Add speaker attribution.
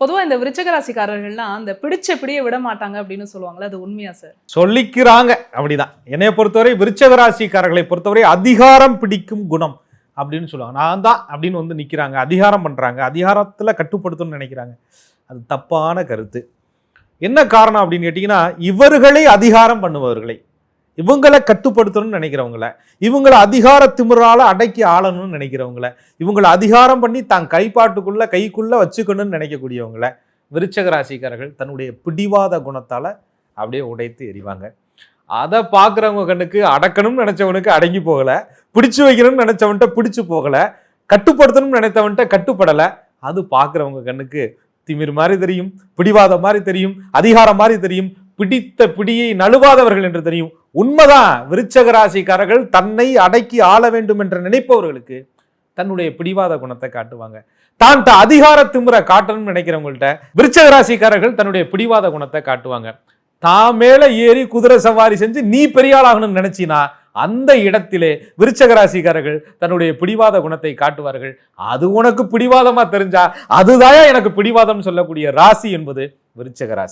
Speaker 1: பொதுவா இந்த விருச்சிக ராசிக்காரர்கள்லாம் அந்த பிடிச்ச பிடிய விட மாட்டாங்க அப்படின்னு சொல்லுவாங்களே, அது உண்மையா சார்?
Speaker 2: சொல்லிக்கிறாங்க. அப்படிதான். என்னைய பொறுத்தவரை விருச்சிக ராசிக்காரர்களை பொறுத்தவரை அதிகாரம் பிடிக்கும் குணம் அப்படின்னு சொல்லுவாங்க. நான் தான் அப்படின்னு வந்து நிக்கிறாங்க, அதிகாரம் பண்றாங்க, அதிகாரத்துல கட்டுப்படுத்தணும்னு நினைக்கிறாங்க. அது தப்பான கருத்து. என்ன காரணம் அப்படின்னு கேட்டீங்கன்னா, இவர்களை அதிகாரம் பண்ணுபவர்களை, இவங்களை கட்டுப்படுத்தணும்னு நினைக்கிறவங்கள, இவங்களை அதிகார திமிரால அடக்கி ஆளணும்னு நினைக்கிறவங்கள, இவங்களை அதிகாரம் பண்ணி தான் கைப்பாட்டுக்குள்ள கைக்குள்ள வச்சுக்கணும்னு நினைக்கக்கூடியவங்கள விருச்சிக ராசிக்காரர்கள் தன்னுடைய பிடிவாத குணத்தால அப்படியே உடைத்து எறிவாங்க. அதை பார்க்குறவங்க கண்ணுக்கு அடக்கணும்னு நினைச்சவனுக்கு அடங்கி போகல, பிடிச்சு வைக்கணும்னு நினைச்சவன்ட்ட பிடிச்சு போகல, கட்டுப்படுத்தணும்னு நினைத்தவன்ட்ட கட்டுப்படலை. அது பார்க்குறவங்க கண்ணுக்கு திமிர் மாதிரி தெரியும், பிடிவாதம் மாதிரி தெரியும், அதிகாரம் மாதிரி தெரியும், பிடித்த பிடியை நழுவாதவர்கள் என்று தெரியும். உண்மைதான், விருச்சிக ராசிக்காரர்கள் தன்னை அடக்கி ஆள வேண்டும் என்று நினைப்பவர்களுக்கு தன்னுடைய பிடிவாத குணத்தை காட்டுவாங்க. தான் அதிகார திமிரை காட்டணும்னு நினைக்கிறவங்கள்ட்ட விருச்சிக ராசிக்காரர்கள் தன்னுடைய பிடிவாத குணத்தை காட்டுவாங்க. தான் மேல ஏறி குதிரை சவாரி செஞ்சு நீ பெரியாளாகணும்னு நினைச்சினா அந்த இடத்திலே விருச்சிக ராசிக்காரர்கள் தன்னுடைய பிடிவாத குணத்தை காட்டுவார்கள். அது உனக்கு பிடிவாதமா தெரிஞ்சா அதுதான் எனக்கு பிடிவாதம் சொல்லக்கூடிய ராசி என்பது விருச்சிக ராசி.